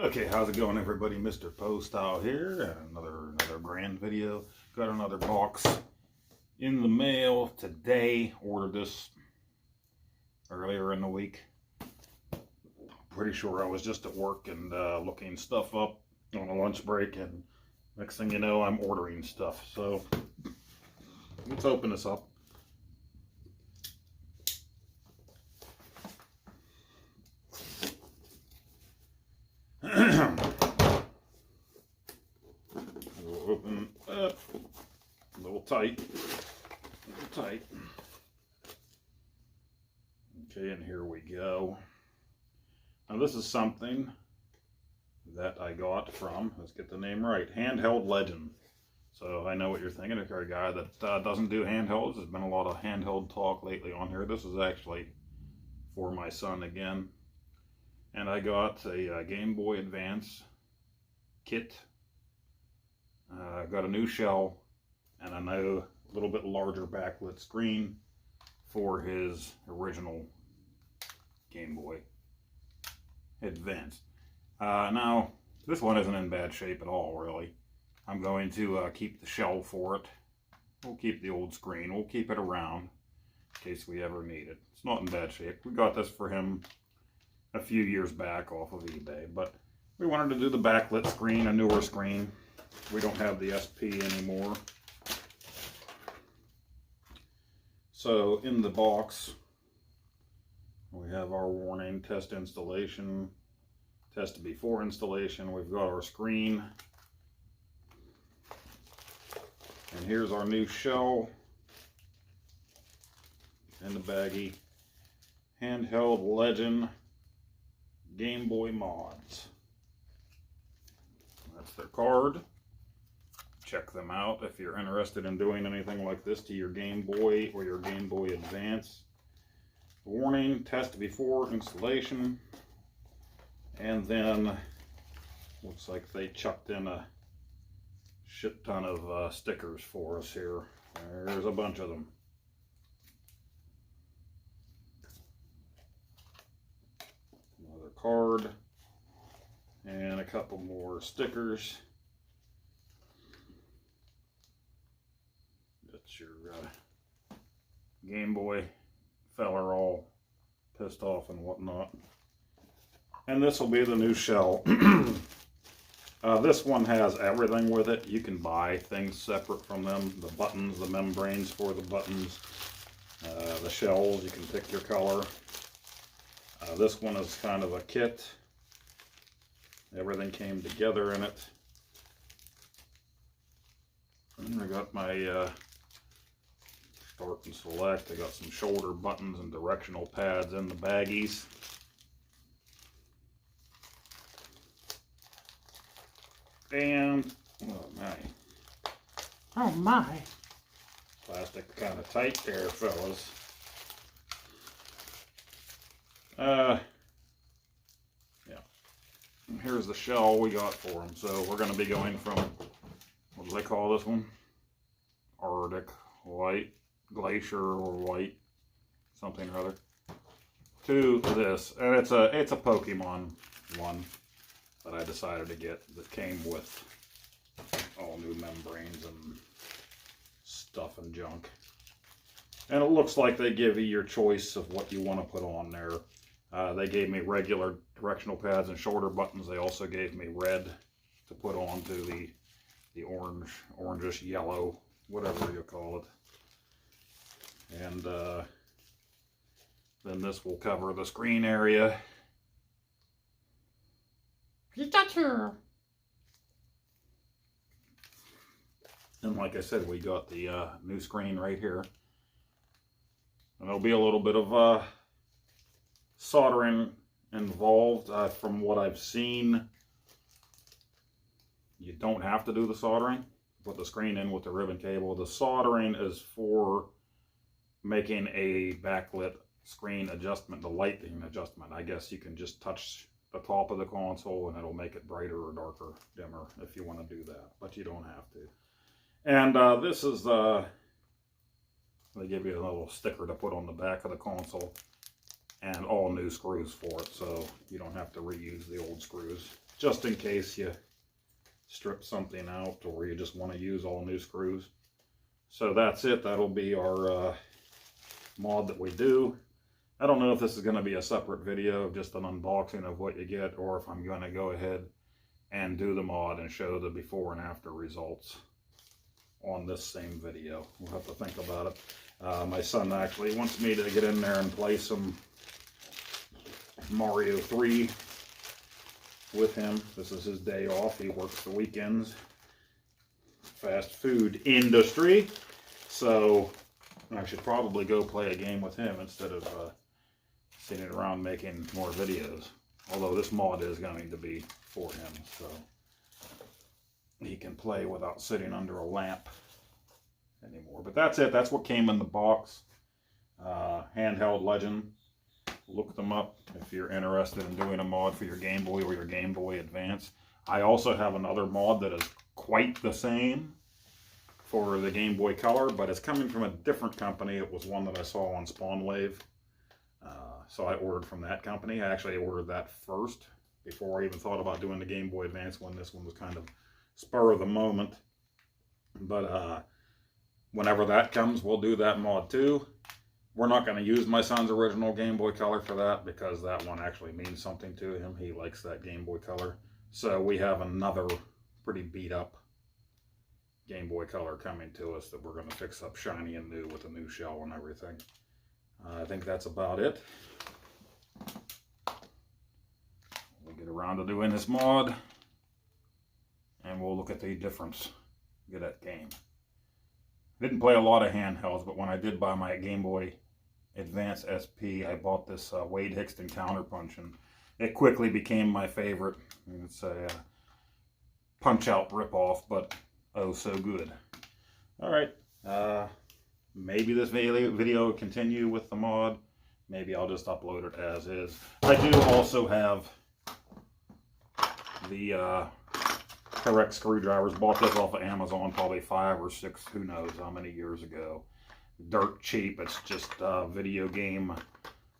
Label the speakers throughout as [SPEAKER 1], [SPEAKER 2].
[SPEAKER 1] Okay, how's it going, everybody? Mr. Poestyle here. Another grand video. Got another box in the mail today. Ordered this earlier in the week. Pretty sure I was just at work and looking stuff up on a lunch break, and next thing you know, I'm ordering stuff. So let's open this up. We'll open up a little tight. Okay, and here we go. Now this is something that I got from, let's get the name right, Handheld Legend. So I know what you're thinking, if you're a guy that doesn't do handhelds. There's been a lot of handheld talk lately on here. This is actually for my son again. And I got a Game Boy Advance kit. I got a new shell and a new, little bit larger backlit screen for his original Game Boy Advance. Now, this one isn't in bad shape at all, really. I'm going to keep the shell for it. We'll keep the old screen. We'll keep it around in case we ever need it. It's not in bad shape. We got this for him a few years back off of eBay, but we wanted to do the backlit screen, a newer screen. We don't have the SP anymore. So in the box, we have our warning, test installation, test before installation. We've got our screen. And here's our new shell in the baggie. Handheld Legend Game Boy Mods. That's their card. Check them out if you're interested in doing anything like this to your Game Boy or your Game Boy Advance. Warning, test before installation. And then looks like they chucked in a shit ton of stickers for us here. There's a bunch of them. Another card and a couple more stickers. That's your Game Boy feller all pissed off and whatnot. And this will be the new shell. This one has everything with it. You can buy things separate from them. The buttons, the membranes for the buttons, the shells, you can pick your color. This one is kind of a kit. Everything came together in it. And I got my start and select. I got some shoulder buttons and directional pads in the baggies. And, oh my, plastic kind of tight there, fellas. Yeah. Here's the shell we got for them. So we're going to be going from, what do they call this one? Arctic White, Glacier or White, something or other, to this. And it's a Pokemon one that I decided to get that came with all new membranes and stuff and junk. And it looks like they give you your choice of what you want to put on there. They gave me regular directional pads and shoulder buttons. They also gave me red to put onto the orangish yellow, whatever you call it. And then this will cover the screen area. Pikachu! And like I said, we got the new screen right here. And there'll be a little bit of soldering involved. From what I've seen, you don't have to do the soldering. Put the screen in with the ribbon cable. The soldering is for making a backlit screen adjustment, the lighting adjustment. I guess you can just touch the top of the console and it'll make it brighter or darker, dimmer if you want to do that, but you don't have to. And this is they give you a little sticker to put on the back of the console and all new screws for it, so you don't have to reuse the old screws. just in case you strip something out or you just want to use all new screws. So that's it. That'll be our mod that we do. I don't know if this is going to be a separate video, just an unboxing of what you get, or if I'm going to go ahead and do the mod and show the before and after results on this same video. We'll have to think about it. My son actually wants me to get in there and play some Mario 3 with him. This is his day off. He works the weekends. Fast food industry. So I should probably go play a game with him instead of sitting around making more videos. Although this mod is going to be for him, so he can play without sitting under a lamp anymore. But that's it. That's what came in the box. Handheld Legend. Look them up if you're interested in doing a mod for your Game Boy or your Game Boy Advance. I also have another mod that is quite the same for the Game Boy Color, but it's coming from a different company. It was one that I saw on SpawnWave. So I ordered from that company. I actually ordered that first before I even thought about doing the Game Boy Advance one. This one was kind of spur of the moment. But whenever that comes, we'll do that mod too. We're not going to use my son's original Game Boy Color for that because that one actually means something to him. He likes that Game Boy Color. So we have another pretty beat up Game Boy Color coming to us that we're going to fix up shiny and new with a new shell and everything. I think that's about it. We'll get around to doing this mod and we'll look at the difference. Get that game. Didn't play a lot of handhelds, but when I did buy my Game Boy Advance SP, I bought this Wade Hickston Counterpunch, and it quickly became my favorite. It's a Punch-Out ripoff, but oh so good. Alright, maybe this video will continue with the mod. Maybe I'll just upload it as is. I do also have the correct screwdrivers. Bought this off of Amazon probably 5 or 6, who knows how many years ago. Dirt cheap. It's just video game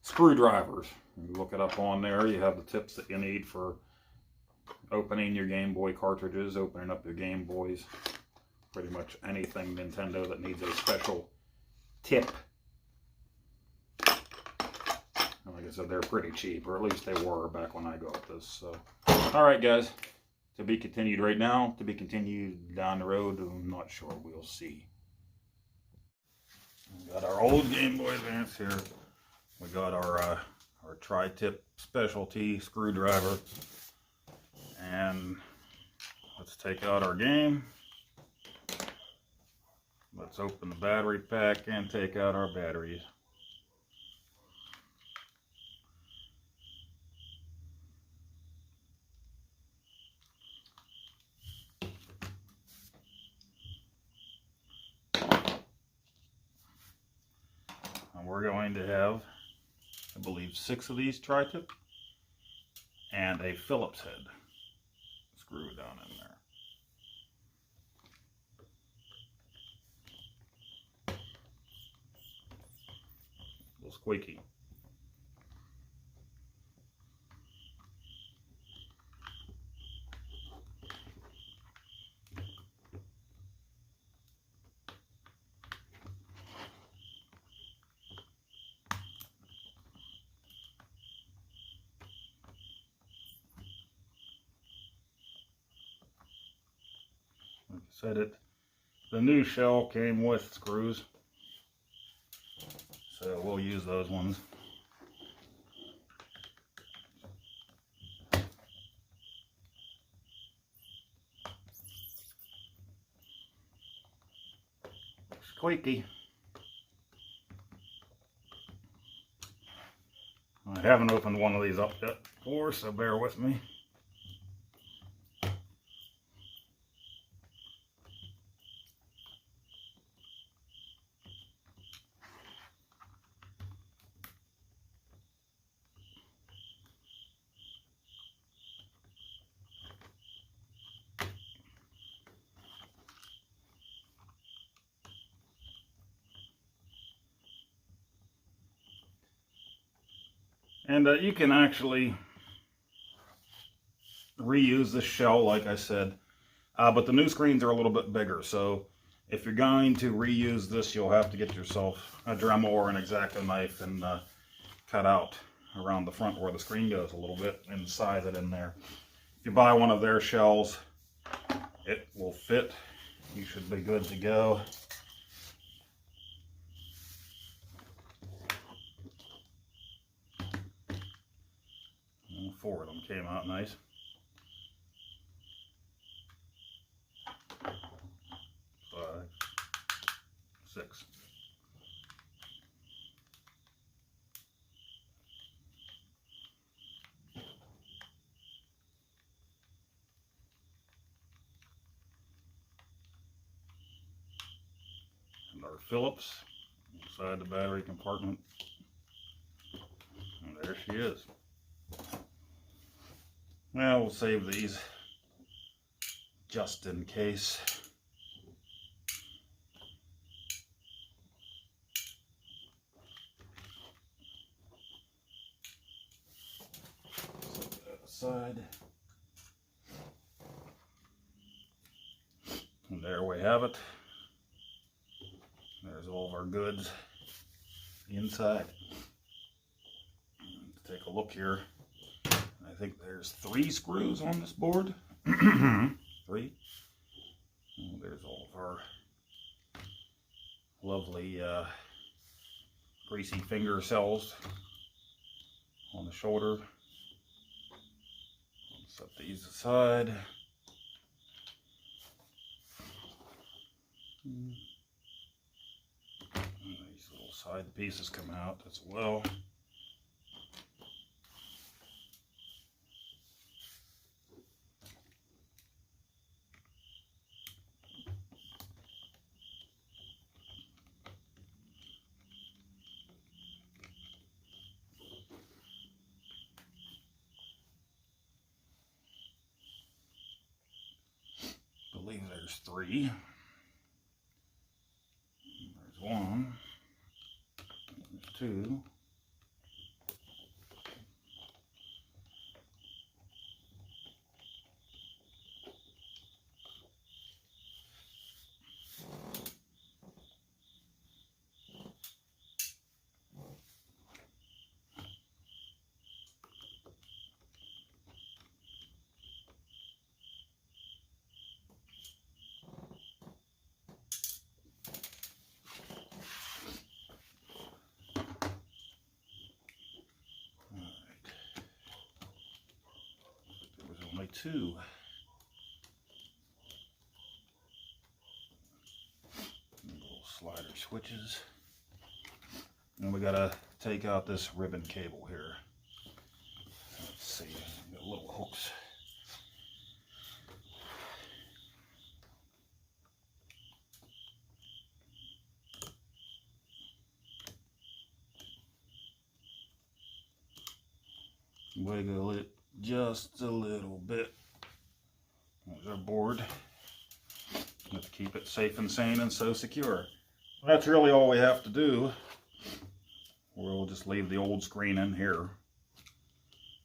[SPEAKER 1] screwdrivers. You look it up on there. You have the tips that you need for opening your Game Boy cartridges, opening up your Game Boys. Pretty much anything Nintendo that needs a special tip. And like I said, they're pretty cheap, or at least they were back when I got this. So, alright guys. To be continued right now, to be continued down the road, I'm not sure, we'll see. We got our old Game Boy Advance here. We got our tri-tip specialty screwdriver. And let's take out our game. Let's open the battery pack and take out our batteries. We're going to have, I believe, 6 of these tri-tip and a Phillips head screw down in there. A little squeaky. Like I said, the new shell came with screws, so we'll use those ones. Squeaky. I haven't opened one of these up yet before, so bear with me. And you can actually reuse this shell, like I said. But the new screens are a little bit bigger, so if you're going to reuse this, you'll have to get yourself a Dremel or an X-Acto knife and cut out around the front where the screen goes a little bit and size it in there. If you buy one of their shells, it will fit. You should be good to go. And 4 of them came out nice. 5, 6. And our Phillips inside the battery compartment. And there she is. Well, we'll save these just in case. Set that aside. And there we have it. There's all of our goods inside. Let's take a look here. I think there's 3 screws on this board. 3. And there's all of our lovely greasy finger cells on the shoulder. Set these aside. These little side pieces come out as well. I believe there's 3. There's 1. There's 2. Only 2. Little slider switches. And we gotta take out this ribbon cable here. Let's see, got little hooks. Wiggle it just a little bit. There's our board. We have to keep it safe and sane and so secure. That's really all we have to do. We'll just leave the old screen in here.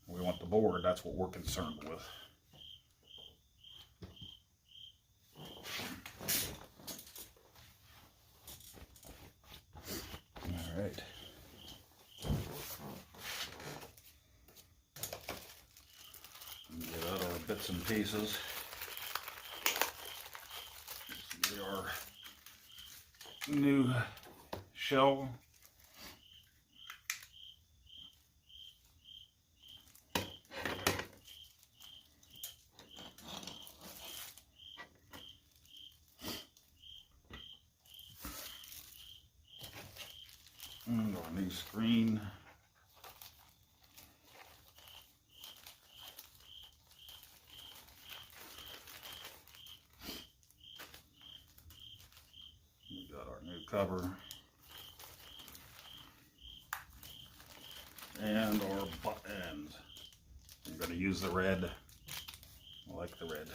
[SPEAKER 1] We want the board, that's what we're concerned with. All right. Get out our bits and pieces. This is our new shell. And our new screen. We got our new cover. And our buttons. I'm going to use the red. I like the red.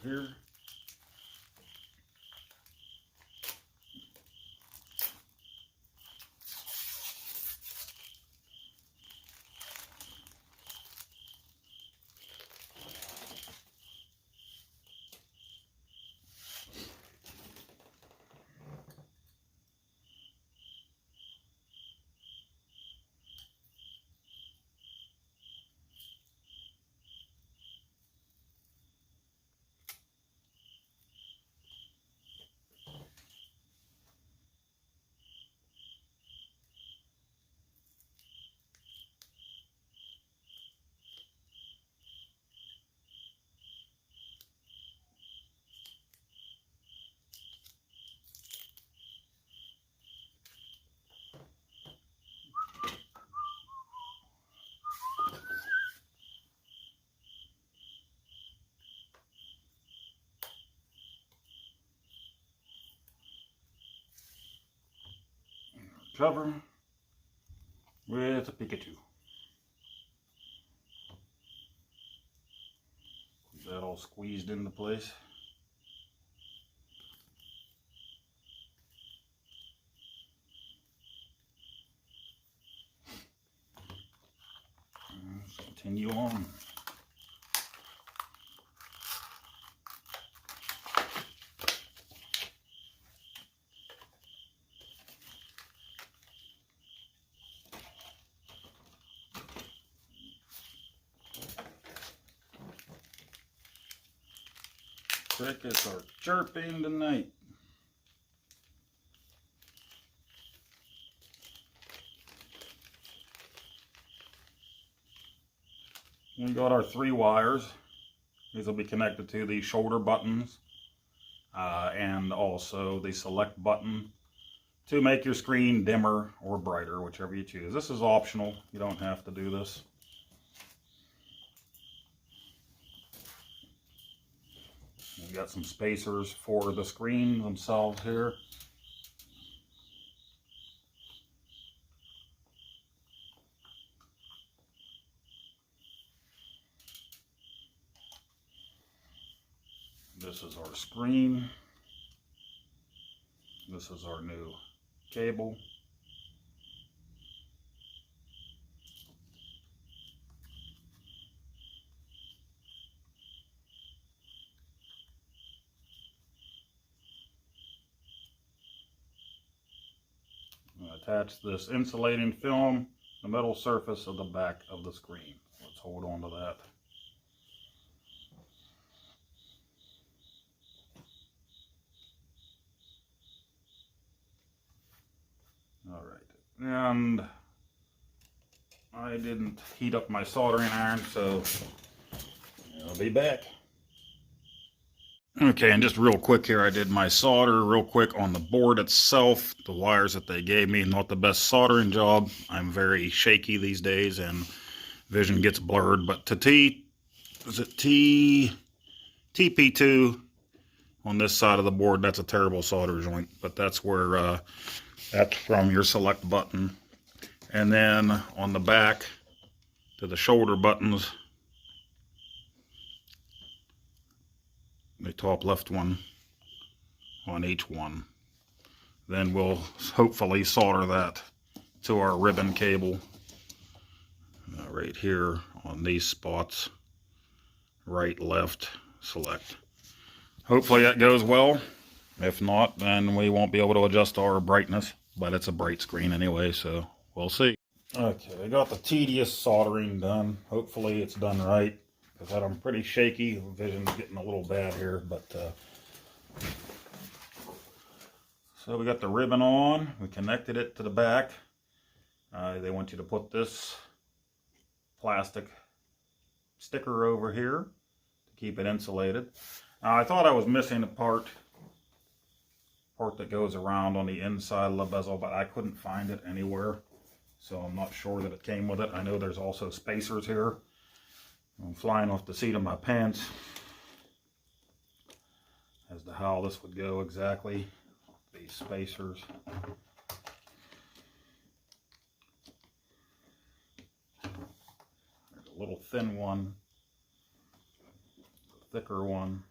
[SPEAKER 1] here. Cover with a Pikachu. Get that all squeezed into place. Let's continue on. Crickets are chirping tonight. We got our 3 wires. These will be connected to the shoulder buttons and also the select button to make your screen dimmer or brighter, whichever you choose. This is optional. You don't have to do this. We've got some spacers for the screen themselves here. This is our screen. This is our new cable. Attach this insulating film to the metal surface of the back of the screen. Let's hold on to that. All right, and I didn't heat up my soldering iron, so I'll be back. Okay, and just real quick here, I did my solder real quick on the board itself. The wires that they gave me, not the best soldering job. I'm very shaky these days and vision gets blurred, but to TP2 on this side of the board, that's a terrible solder joint, but that's where, that's from your select button. And then on the back to the shoulder buttons, the top left one on each one. Then we'll hopefully solder that to our ribbon cable right here on these spots, right, left, select. Hopefully that goes well. If not, then we won't be able to adjust our brightness, but it's a bright screen anyway, so we'll see. Okay, I got the tedious soldering done. Hopefully it's done right, because I'm pretty shaky. Vision's getting a little bad here, but so we got the ribbon on. We connected it to the back. They want you to put this plastic sticker over here to keep it insulated. I thought I was missing a part that goes around on the inside of the bezel, but I couldn't find it anywhere, so I'm not sure that it came with it. I know there's also spacers here. I'm flying off the seat of my pants as to how this would go exactly. These spacers. There's a little thin one, a thicker one,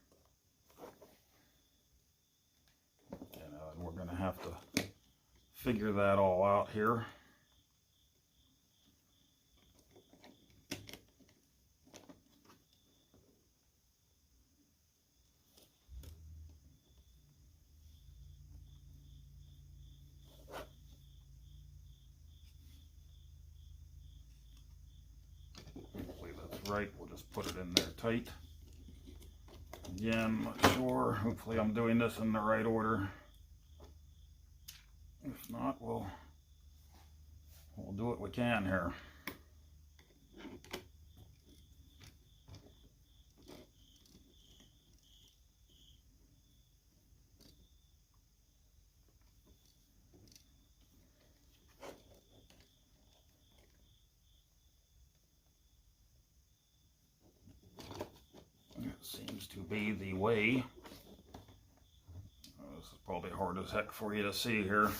[SPEAKER 1] have to figure that all out here. Hopefully that's right. We'll just put it in there tight. Again, not sure. Hopefully I'm doing this in the right order. If not, we'll do what we can here. It seems to be the way. This is probably hard as heck for you to see here.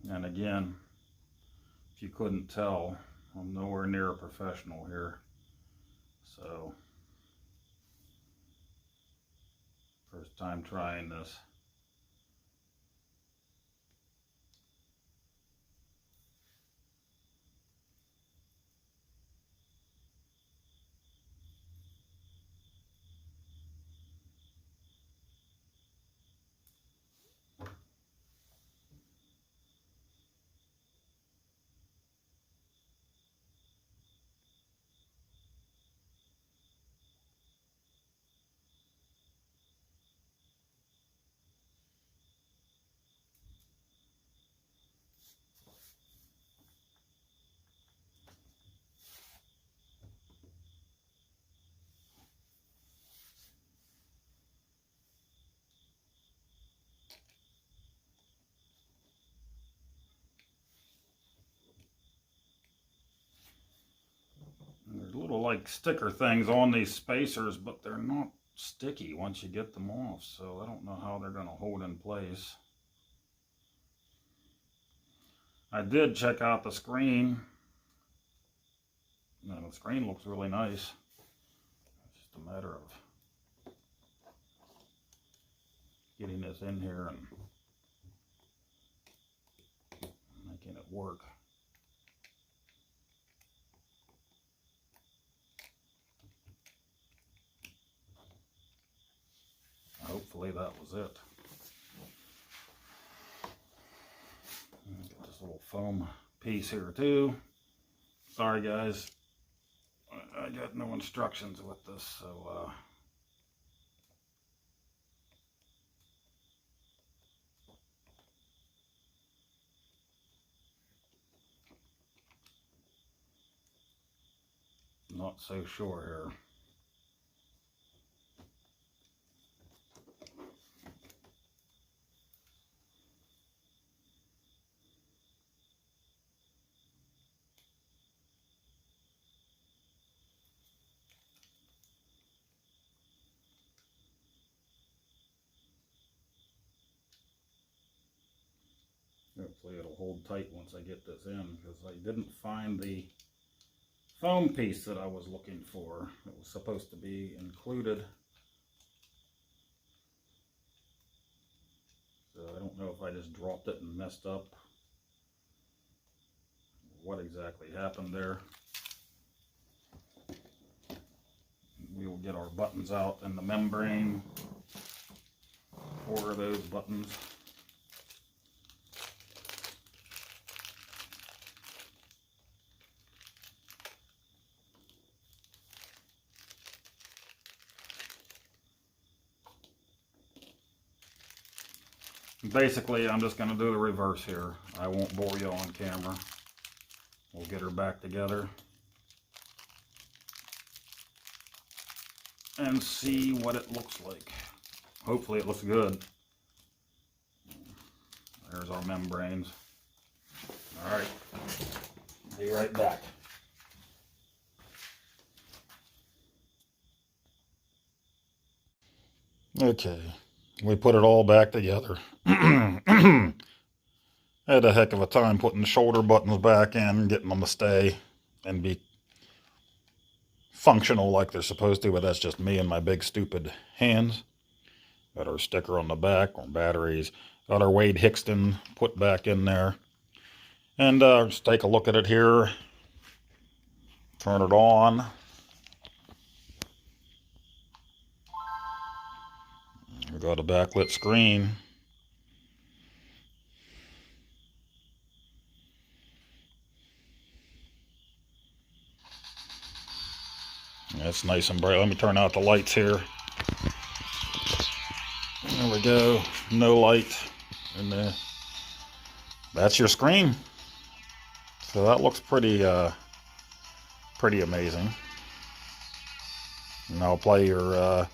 [SPEAKER 1] And again, if you couldn't tell, I'm nowhere near a professional here. So, first time trying this. There's little like sticker things on these spacers, but they're not sticky once you get them off, so I don't know how they're going to hold in place. I did check out the screen. Now, the screen looks really nice. It's just a matter of getting this in here and making it work. Hopefully that was it. Got this little foam piece here too. Sorry guys, I got no instructions with this, so not so sure here. Hopefully it'll hold tight once I get this in, because I didn't find the foam piece that I was looking for. It was supposed to be included. So I don't know if I just dropped it and messed up. What exactly happened there. We will get our buttons out in the membrane. 4 of those buttons. Basically, I'm just going to do the reverse here. I won't bore you on camera. We'll get her back together and see what it looks like. Hopefully it looks good. There's our membranes. Alright, be right back. Okay, we put it all back together. I had a heck of a time putting the shoulder buttons back in, getting them to stay and be functional like they're supposed to, but that's just me and my big stupid hands. Got our sticker on the back, our batteries. Got our Wade Hickston put back in there. And just take a look at it here. Turn it on. We got a backlit screen. That's nice and bright. Let me turn out the lights here. There we go. No light. And that's your screen. So that looks pretty amazing. And I'll play your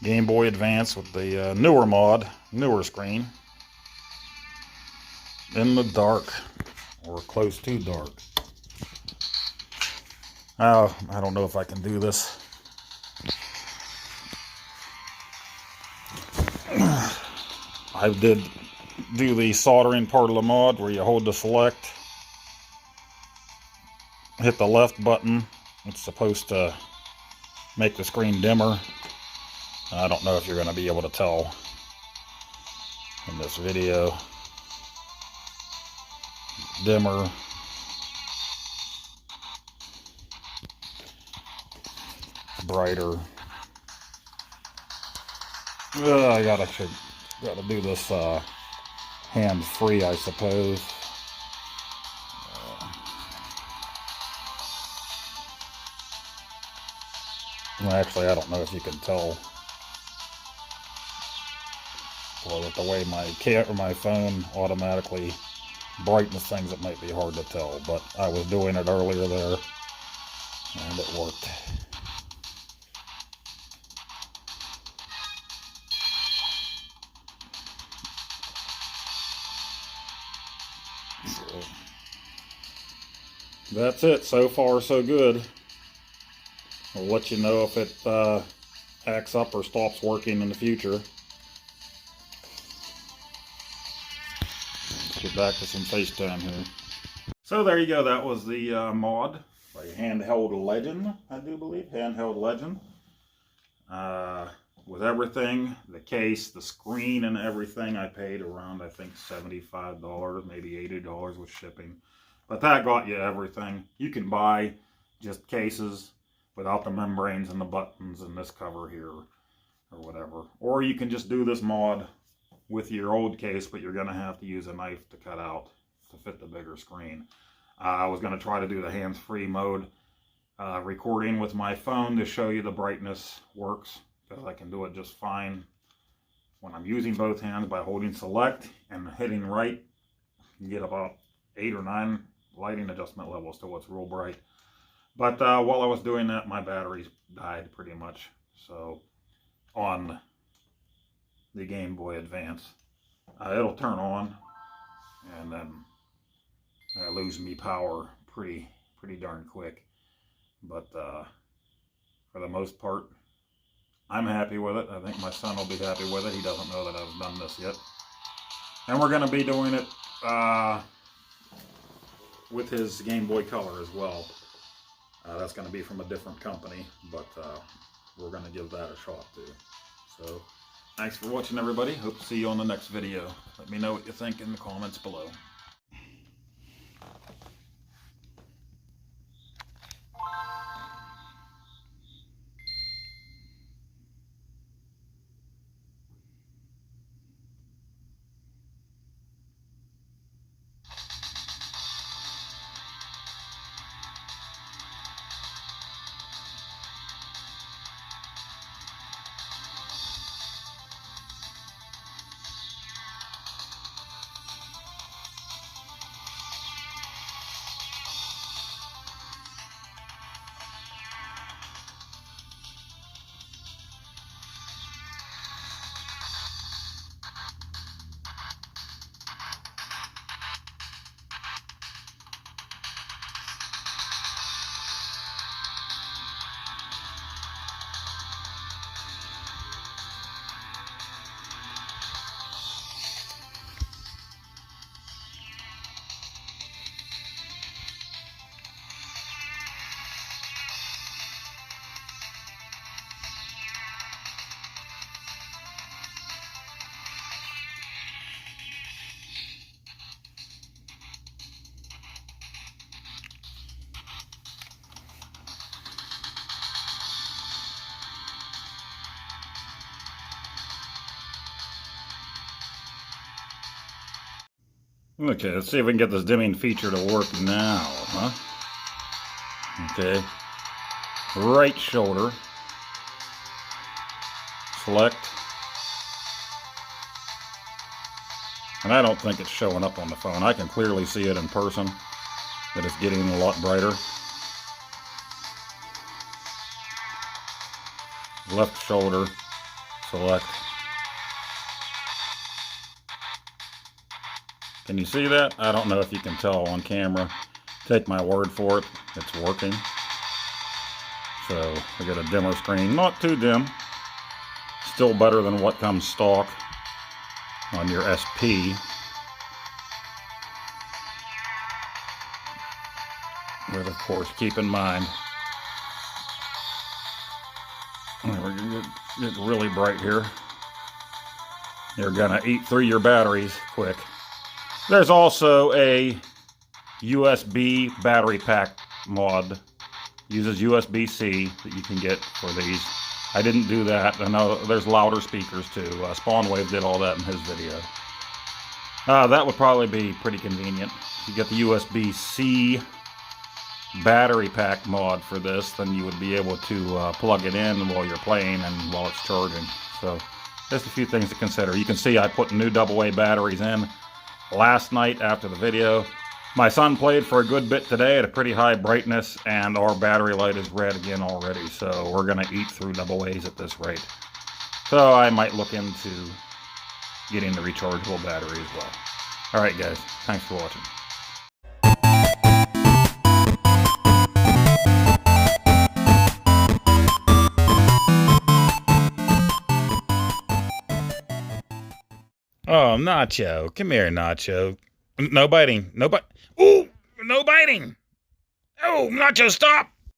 [SPEAKER 1] Game Boy Advance with the newer screen. In the dark, or close to dark. I don't know if I can do this. I did do the soldering part of the mod where you hold the select, hit the left button. It's supposed to make the screen dimmer. I don't know if you're going to be able to tell in this video. Dimmer. Brighter. I gotta do this hands-free, I suppose. Well, actually, I don't know if you can tell. Well, with the way my phone automatically brightens things, it might be hard to tell. But I was doing it earlier there, and it worked. So, that's it. So far, so good. I'll let you know if it acts up or stops working in the future. Let's get back to some FaceTime here. So there you go. That was the mod by Handheld Legend, I do believe. Handheld Legend. With everything, the case, the screen, and everything, I paid around, I think, $75, maybe $80 with shipping. But that got you everything. You can buy just cases without the membranes and the buttons and this cover here or whatever. Or you can just do this mod with your old case, but you're going to have to use a knife to cut out to fit the bigger screen. I was going to try to do the hands-free mode recording with my phone to show you the brightness works, because I can do it just fine when I'm using both hands by holding select and hitting right. You get about 8 or 9 lighting adjustment levels to what's real bright. But while I was doing that, my batteries died pretty much. So on the Game Boy Advance, it'll turn on, and then I lose me power pretty darn quick. But for the most part, I'm happy with it. I think my son will be happy with it. He doesn't know that I've done this yet. And we're going to be doing it with his Game Boy Color as well. That's going to be from a different company, but we're going to give that a shot too. So, thanks for watching, everybody. Hope to see you on the next video. Let me know what you think in the comments below. Okay, let's see if we can get this dimming feature to work now, huh? Okay. Right shoulder. Select. And I don't think it's showing up on the phone. I can clearly see it in person, that it's getting a lot brighter. Left shoulder. Select. Can you see that? I don't know if you can tell on camera. Take my word for it, it's working. So we got a dimmer screen, not too dim. Still better than what comes stock on your SP. But of course, keep in mind, we're gonna get really bright here. You're gonna eat through your batteries quick. There's also a USB battery pack mod. Uses USB-C that you can get for these. I didn't do that. I know there's louder speakers too. Spawnwave did all that in his video. That would probably be pretty convenient. If you get the USB-C battery pack mod for this, then you would be able to plug it in while you're playing and while it's charging. So just a few things to consider. You can see I put new AA batteries in last night after the video. My son played for a good bit today at a pretty high brightness, and our battery light is red again already, so we're going to eat through AA's at this rate. So I might look into getting the rechargeable battery as well. Alright guys, thanks for watching. Oh, Nacho. Come here, Nacho. No biting. No bite. Ooh! No biting! Oh, Nacho, stop!